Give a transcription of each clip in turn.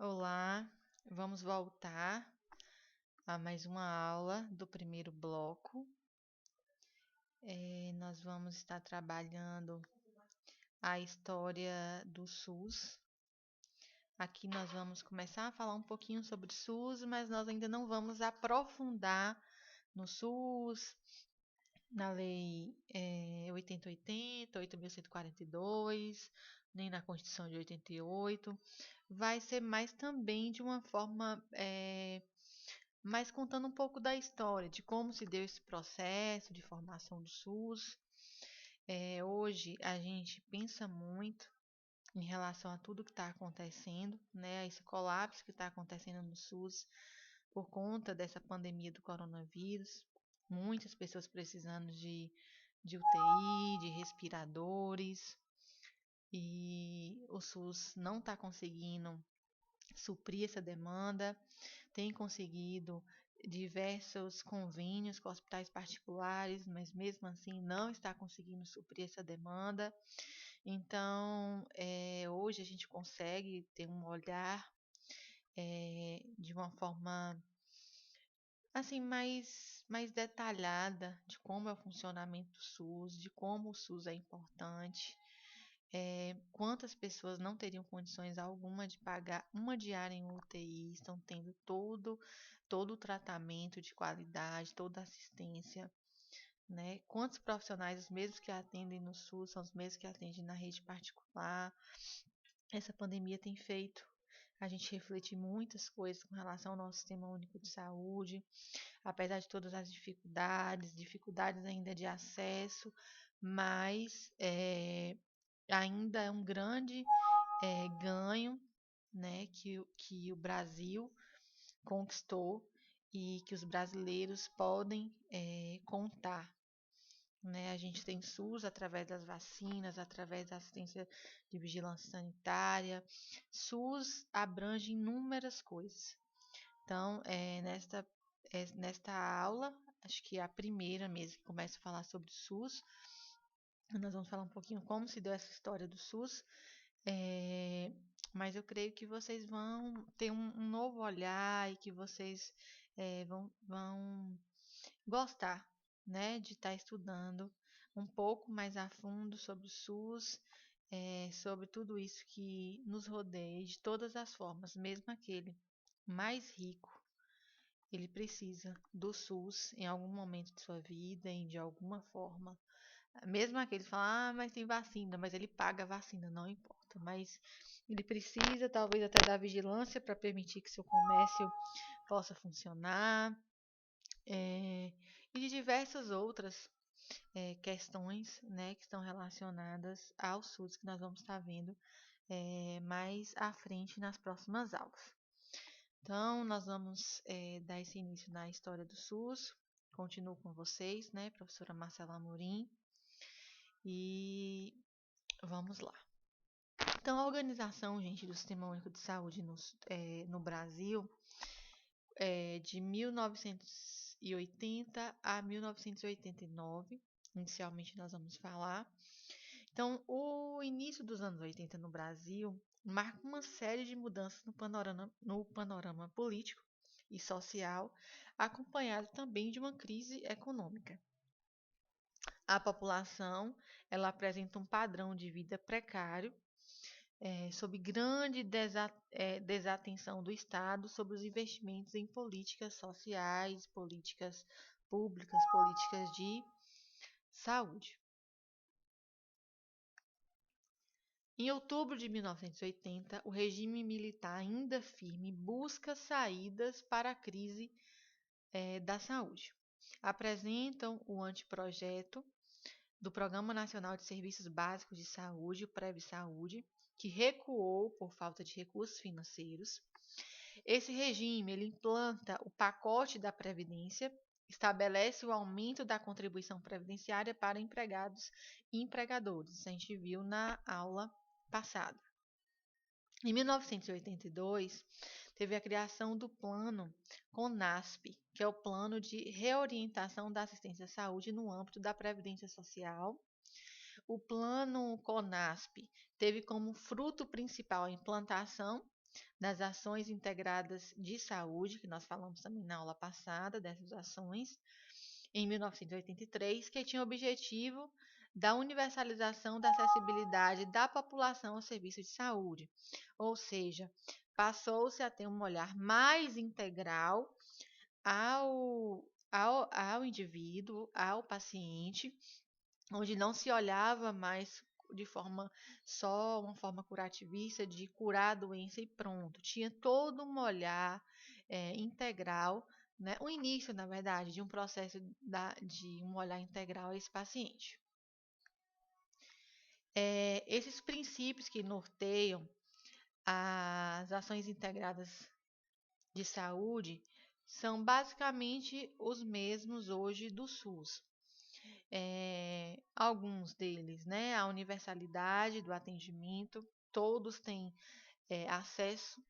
Olá, vamos voltar a mais uma aula do primeiro bloco. Nós vamos estar trabalhando a história do SUS. Aqui nós vamos começar a falar um pouquinho sobre o SUS, mas nós ainda não vamos aprofundar no SUS, na Lei 8080, 8.142, nem na Constituição de 88. Vai ser mais também de uma forma mas contando um pouco da história, de como se deu esse processo de formação do SUS. Hoje a gente pensa muito em relação a tudo que está acontecendo, né, a esse colapso que está acontecendo no SUS por conta dessa pandemia do coronavírus. Muitas pessoas precisando de UTI, de respiradores, e o SUS não está conseguindo suprir essa demanda, tem conseguido diversos convênios com hospitais particulares, mas mesmo assim não está conseguindo suprir essa demanda. Então, hoje a gente consegue ter um olhar de uma forma assim mais detalhada de como é o funcionamento do SUS, de como o SUS é importante. Quantas pessoas não teriam condições alguma de pagar uma diária em UTI, estão tendo todo o tratamento de qualidade, toda a assistência, né? Quantos profissionais, os mesmos que atendem no SUS, são os mesmos que atendem na rede particular. Essa pandemia tem feito a gente refletir muitas coisas com relação ao nosso sistema único de saúde, apesar de todas as dificuldades ainda de acesso, mas ainda é um grande ganho, né, que o Brasil conquistou e que os brasileiros podem contar. Né? A gente tem SUS através das vacinas, através da assistência de vigilância sanitária. SUS abrange inúmeras coisas. Então, nesta aula, acho que é a primeira mesmo que começa a falar sobre o SUS, nós vamos falar um pouquinho como se deu essa história do SUS, mas eu creio que vocês vão ter um novo olhar e que vocês vão gostar, né, de estar estudando um pouco mais a fundo sobre o SUS, sobre tudo isso que nos rodeia de todas as formas, mesmo aquele mais rico, ele precisa do SUS em algum momento de sua vida e de alguma forma. Mesmo aqueles que falam, mas tem vacina, mas ele paga a vacina, não importa. Mas ele precisa, talvez, até da vigilância para permitir que seu comércio possa funcionar. E de diversas outras questões, né, que estão relacionadas ao SUS, que nós vamos estar vendo mais à frente nas próximas aulas. Então, nós vamos dar esse início na história do SUS. Continuo com vocês, né, professora Marcela Amorim. E vamos lá. Então, a organização, gente, do Sistema Único de Saúde no Brasil é de 1980 a 1989. Inicialmente, nós vamos falar. Então, o início dos anos 80 no Brasil marca uma série de mudanças no panorama político e social, acompanhado também de uma crise econômica. A população ela apresenta um padrão de vida precário, sob grande desatenção do Estado sobre os investimentos em políticas sociais, políticas públicas, políticas de saúde. Em outubro de 1980, o regime militar ainda firme busca saídas para a crise da saúde. Apresentam o anteprojeto do Programa Nacional de Serviços Básicos de Saúde, o PREV-Saúde, que recuou por falta de recursos financeiros. Esse regime ele implanta o pacote da Previdência, estabelece o aumento da contribuição previdenciária para empregados e empregadores. Isso a gente viu na aula passada. Em 1982, teve a criação do Plano CONASP, que é o Plano de Reorientação da Assistência à Saúde no âmbito da Previdência Social. O Plano CONASP teve como fruto principal a implantação das ações integradas de saúde, que nós falamos também na aula passada dessas ações, em 1983, que tinha o objetivo da universalização da acessibilidade da população ao serviço de saúde, ou seja, passou-se a ter um olhar mais integral ao indivíduo, ao paciente, onde não se olhava mais de forma só uma forma curativista de curar a doença e pronto. Tinha todo um olhar integral, né? O início, na verdade, de um processo de um olhar integral a esse paciente. Esses princípios que norteiam as ações integradas de saúde são basicamente os mesmos hoje do SUS. Alguns deles, né? A universalidade do atendimento, todos têm acesso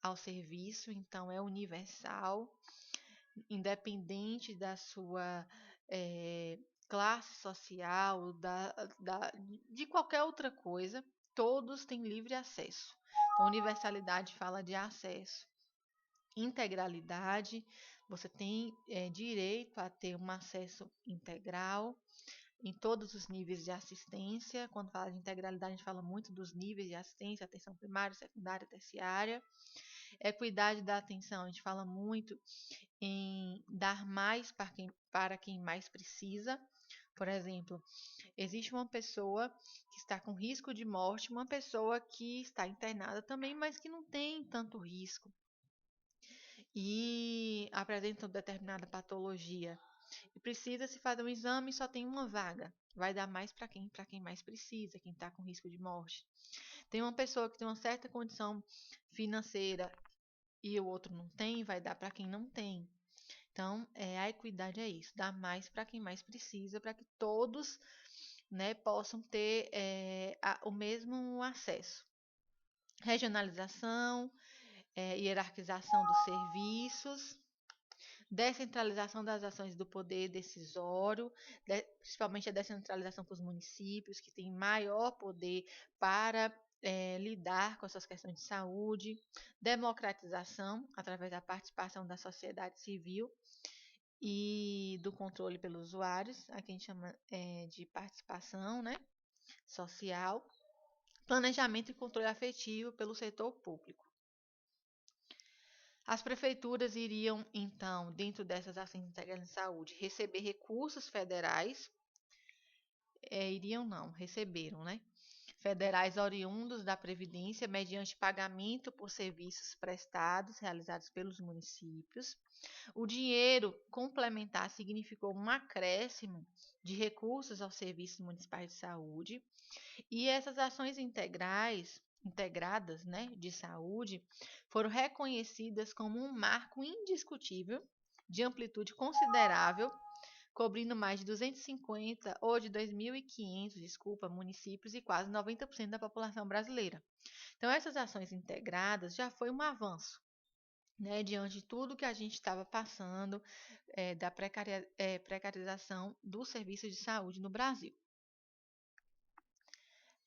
ao serviço, então é universal, independente da sua classe social, de qualquer outra coisa, todos têm livre acesso. Então, universalidade fala de acesso. Integralidade, você tem direito a ter um acesso integral em todos os níveis de assistência. Quando fala de integralidade, a gente fala muito dos níveis de assistência, atenção primária, secundária, terciária. Equidade da atenção, a gente fala muito em dar mais para quem mais precisa. Por exemplo, existe uma pessoa que está com risco de morte, uma pessoa que está internada também, mas que não tem tanto risco e apresenta determinada patologia. E precisa se fazer um exame e só tem uma vaga. Vai dar mais para quem? Para quem mais precisa, quem está com risco de morte. Tem uma pessoa que tem uma certa condição financeira e o outro não tem, vai dar para quem não tem. Então, a equidade é isso, dar mais para quem mais precisa, para que todos, né, possam ter o mesmo acesso. Regionalização, hierarquização dos serviços, descentralização das ações do poder decisório, principalmente a descentralização para os municípios, que têm maior poder para lidar com essas questões de saúde, democratização através da participação da sociedade civil e do controle pelos usuários, aqui a gente chama de participação, né, social, planejamento e controle afetivo pelo setor público. As prefeituras iriam, então, dentro dessas ações integradas de saúde, receber recursos federais, receberam, né? Federais oriundos da Previdência, mediante pagamento por serviços prestados, realizados pelos municípios. O dinheiro complementar significou um acréscimo de recursos aos serviços municipais de saúde. E essas ações integradas, né, de saúde, foram reconhecidas como um marco indiscutível de amplitude considerável, cobrindo mais de 250 ou de 2.500, municípios e quase 90% da população brasileira. Então, essas ações integradas já foi um avanço, né, diante de tudo que a gente estava passando da precarização do serviço de saúde no Brasil.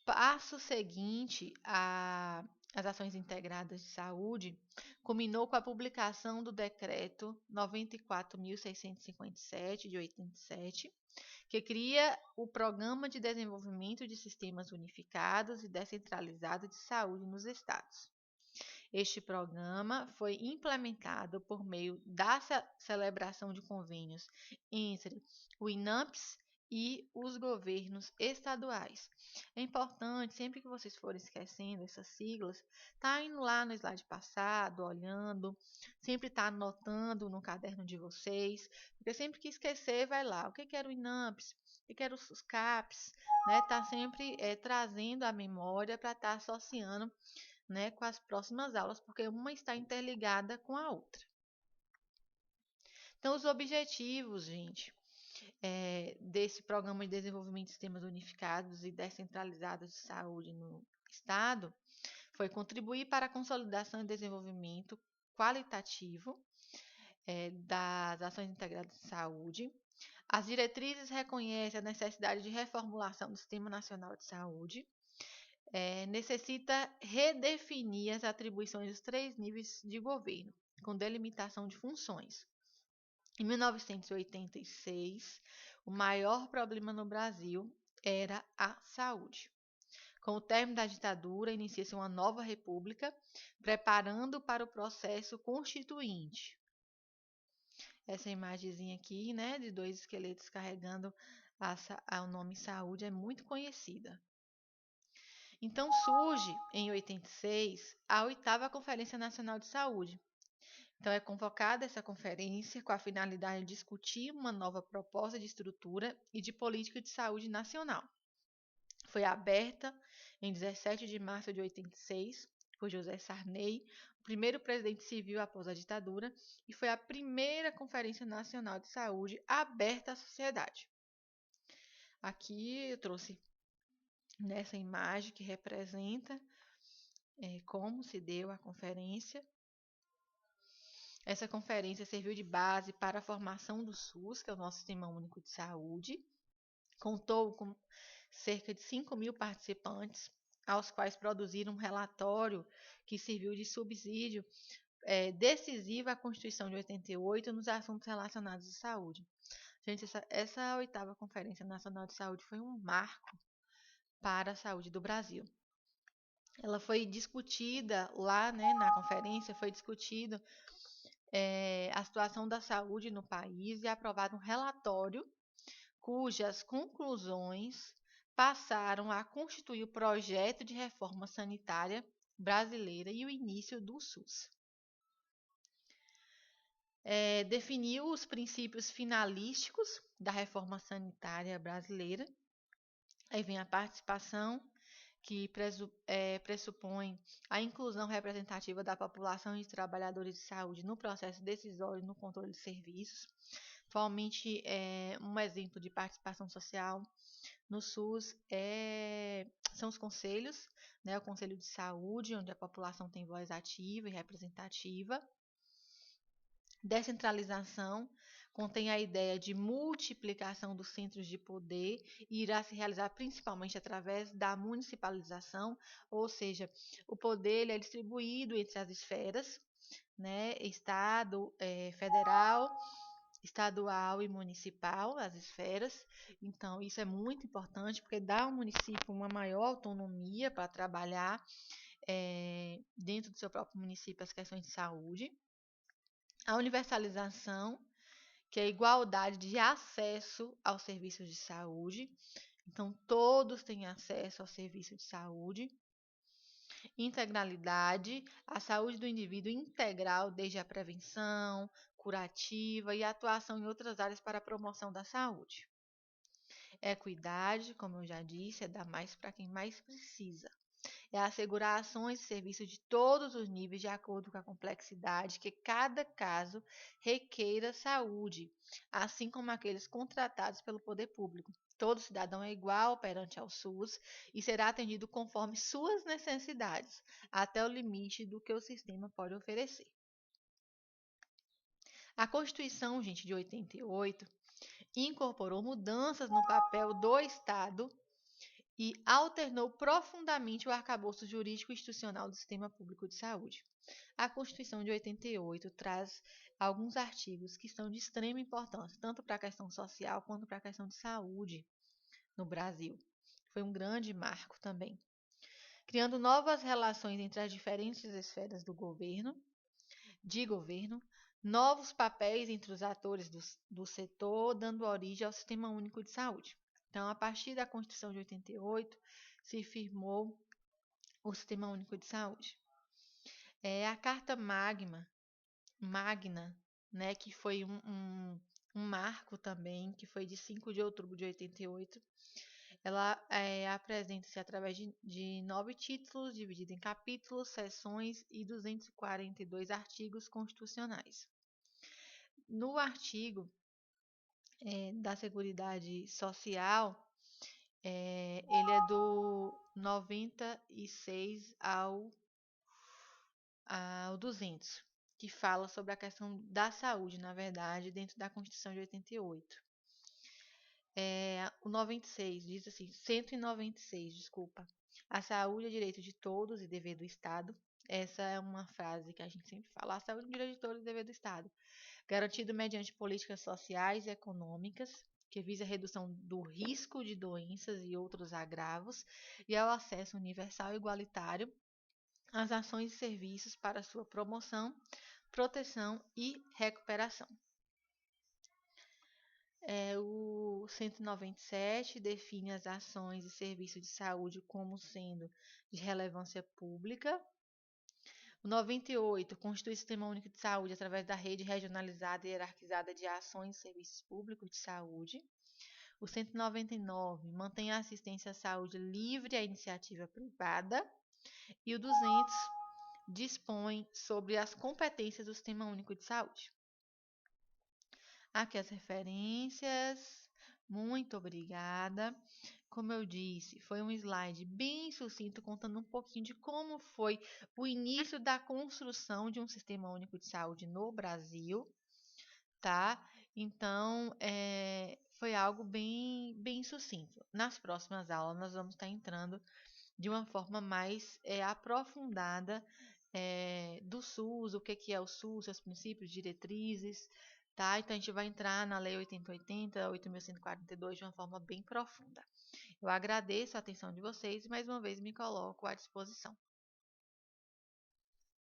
Passo seguinte às ações integradas de saúde culminou com a publicação do Decreto 94.657, de 87, que cria o Programa de Desenvolvimento de Sistemas Unificados e Descentralizados de Saúde nos Estados. Este programa foi implementado por meio da celebração de convênios entre o INAMPS e os governos estaduais. É importante, sempre que vocês forem esquecendo essas siglas, tá indo lá no slide passado, olhando, sempre tá anotando no caderno de vocês, porque sempre que esquecer, vai lá. O que era o INAMPS? O que era os CAPs? Né? Tá sempre trazendo a memória para estar associando, né, com as próximas aulas, porque uma está interligada com a outra. Então, os objetivos, gente, desse Programa de Desenvolvimento de Sistemas Unificados e Descentralizados de Saúde no Estado foi contribuir para a consolidação e desenvolvimento qualitativo das ações integradas de saúde. As diretrizes reconhecem a necessidade de reformulação do Sistema Nacional de Saúde. necessita redefinir as atribuições dos 3 níveis de governo, com delimitação de funções. Em 1986, o maior problema no Brasil era a saúde. Com o término da ditadura, inicia-se uma nova república, preparando para o processo constituinte. Essa imagenzinha aqui, né, de 2 esqueletos carregando o nome saúde é muito conhecida. Então surge, em 86, a 8ª Conferência Nacional de Saúde. Então é convocada essa conferência com a finalidade de discutir uma nova proposta de estrutura e de política de saúde nacional. Foi aberta em 17 de março de 86 por José Sarney, o primeiro presidente civil após a ditadura, e foi a primeira Conferência Nacional de Saúde aberta à sociedade. Aqui eu trouxe nessa imagem que representa como se deu a conferência. Essa conferência serviu de base para a formação do SUS, que é o nosso Sistema Único de Saúde. Contou com cerca de 5.000 participantes, aos quais produziram um relatório que serviu de subsídio decisivo à Constituição de 88 nos assuntos relacionados à saúde. Gente, essa 8ª Conferência Nacional de Saúde foi um marco para a saúde do Brasil. Ela foi discutida lá, né, na conferência, foi discutido a situação da saúde no país e aprovado um relatório cujas conclusões passaram a constituir o projeto de reforma sanitária brasileira e o início do SUS. Definiu os princípios finalísticos da reforma sanitária brasileira. Aí vem a participação, que pressupõe a inclusão representativa da população e de trabalhadores de saúde no processo decisório e no controle de serviços. Atualmente, um exemplo de participação social no SUS são os conselhos, né, o Conselho de Saúde, onde a população tem voz ativa e representativa. Descentralização contém a ideia de multiplicação dos centros de poder e irá se realizar principalmente através da municipalização, ou seja, o poder ele é distribuído entre as esferas, né, Estado, federal, estadual e municipal, as esferas. Então, isso é muito importante porque dá ao município uma maior autonomia para trabalhar dentro do seu próprio município as questões de saúde. A universalização, que é a igualdade de acesso aos serviços de saúde. Então, todos têm acesso ao serviço de saúde. Integralidade, a saúde do indivíduo integral, desde a prevenção, curativa e a atuação em outras áreas para a promoção da saúde. Equidade, como eu já disse, é dar mais para quem mais precisa. É assegurar ações e serviços de todos os níveis de acordo com a complexidade que cada caso requeira saúde, assim como aqueles contratados pelo poder público. Todo cidadão é igual perante ao SUS e será atendido conforme suas necessidades, até o limite do que o sistema pode oferecer. A Constituição, gente, de 88, incorporou mudanças no papel do Estado e alternou profundamente o arcabouço jurídico institucional do sistema público de saúde. A Constituição de 88 traz alguns artigos que são de extrema importância, tanto para a questão social quanto para a questão de saúde no Brasil. Foi um grande marco também, criando novas relações entre as diferentes esferas do governo, novos papéis entre os atores do setor, dando origem ao Sistema Único de Saúde. Então, a partir da Constituição de 88, se firmou o Sistema Único de Saúde. A Carta Magna, né, que foi um marco também, que foi de 5 de outubro de 88, ela apresenta-se através de 9 títulos, dividido em capítulos, seções e 242 artigos constitucionais. No artigo da Seguridade Social, ele é do 96 ao 200, que fala sobre a questão da saúde, na verdade, dentro da Constituição de 88. O 96, diz assim, 196, desculpa. A saúde é direito de todos e dever do Estado. Essa é uma frase que a gente sempre fala. A saúde é direito de todos e dever do Estado. Garantido mediante políticas sociais e econômicas, que visa a redução do risco de doenças e outros agravos, e ao acesso universal e igualitário às ações e serviços para sua promoção, proteção e recuperação. O 197 define as ações e serviços de saúde como sendo de relevância pública. O 98 constitui o Sistema Único de Saúde através da rede regionalizada e hierarquizada de ações e serviços públicos de saúde. O 199 mantém a assistência à saúde livre à iniciativa privada. E o 200 dispõe sobre as competências do Sistema Único de Saúde. Aqui as referências. Muito obrigada. Como eu disse, foi um slide bem sucinto, contando um pouquinho de como foi o início da construção de um Sistema Único de Saúde no Brasil, tá? Então, foi algo bem sucinto. Nas próximas aulas, nós vamos estar entrando de uma forma mais aprofundada do SUS, o que é o SUS, seus princípios, diretrizes, tá? Então, a gente vai entrar na Lei 8080, 8.142 de uma forma bem profunda. Eu agradeço a atenção de vocês e mais uma vez me coloco à disposição.